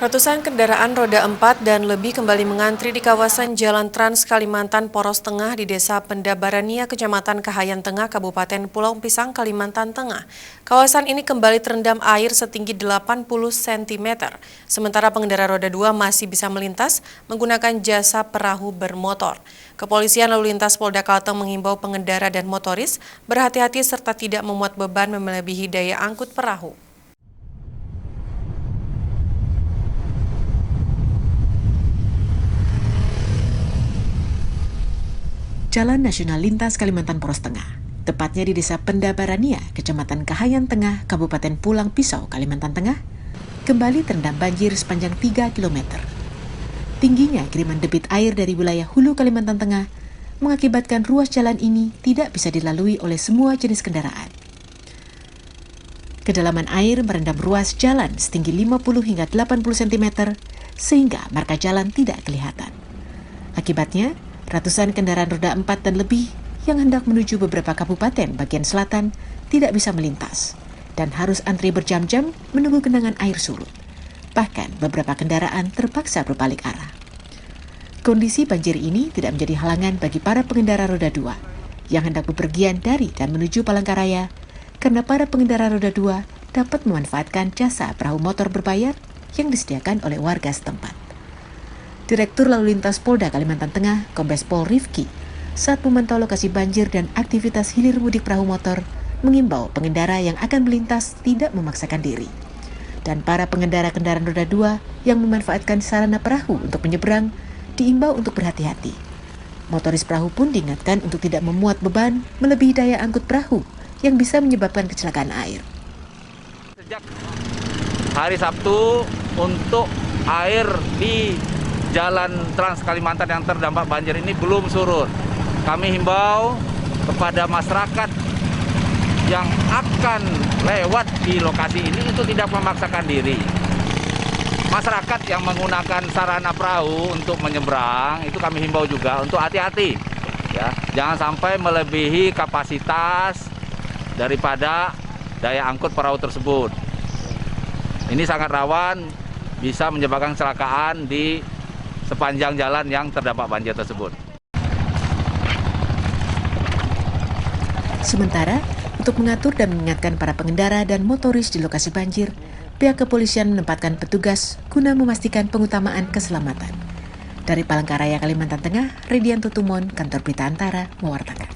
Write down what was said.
Ratusan kendaraan roda 4 dan lebih kembali mengantri di kawasan Jalan Trans Kalimantan Poros Tengah di Desa Pendabarania, Kecamatan Kahayan Tengah, Kabupaten Pulau Pisang, Kalimantan Tengah. Kawasan ini kembali terendam air setinggi 80 cm, sementara pengendara roda 2 masih bisa melintas menggunakan jasa perahu bermotor. Kepolisian lalu lintas Polda Kalteng menghimbau pengendara dan motoris berhati-hati serta tidak memuat beban melebihi daya angkut perahu. Jalan Nasional Lintas Kalimantan Poros Tengah, tepatnya di Desa Pendabarania, Kecamatan Kahayan Tengah, Kabupaten Pulau Pisau, Kalimantan Tengah, kembali terendam banjir sepanjang 3 km. Tingginya kiriman debit air dari wilayah hulu Kalimantan Tengah mengakibatkan ruas jalan ini tidak bisa dilalui oleh semua jenis kendaraan. Kedalaman air merendam ruas jalan setinggi 50 hingga 80 cm, sehingga marka jalan tidak kelihatan. Akibatnya, ratusan kendaraan roda 4 dan lebih yang hendak menuju beberapa kabupaten bagian selatan tidak bisa melintas dan harus antri berjam-jam menunggu genangan air surut. Bahkan beberapa kendaraan terpaksa berbalik arah. Kondisi banjir ini tidak menjadi halangan bagi para pengendara roda 2 yang hendak bepergian dari dan menuju Palangkaraya karena para pengendara roda 2 dapat memanfaatkan jasa perahu motor berbayar yang disediakan oleh warga setempat. Direktur Lalu Lintas Polda Kalimantan Tengah, Kombes Pol Rifki, saat memantau lokasi banjir dan aktivitas hilir mudik perahu motor, mengimbau pengendara yang akan melintas tidak memaksakan diri. Dan para pengendara kendaraan roda 2 yang memanfaatkan sarana perahu untuk menyeberang, diimbau untuk berhati-hati. Motoris perahu pun diingatkan untuk tidak memuat beban melebihi daya angkut perahu yang bisa menyebabkan kecelakaan air. Sejak hari Sabtu untuk air di Jalan Trans Kalimantan yang terdampak banjir ini belum surut. Kami himbau kepada masyarakat yang akan lewat di lokasi ini untuk tidak memaksakan diri. Masyarakat yang menggunakan sarana perahu untuk menyeberang itu kami himbau juga untuk hati-hati, ya, jangan sampai melebihi kapasitas daripada daya angkut perahu tersebut. Ini sangat rawan bisa menyebabkan kecelakaan di sepanjang jalan yang terdampak banjir tersebut. Sementara, untuk mengatur dan mengingatkan para pengendara dan motoris di lokasi banjir, pihak kepolisian menempatkan petugas guna memastikan pengutamaan keselamatan. Dari Palangkaraya, Kalimantan Tengah, Redianto Tumon, Kantor Berita Antara, mewartakan.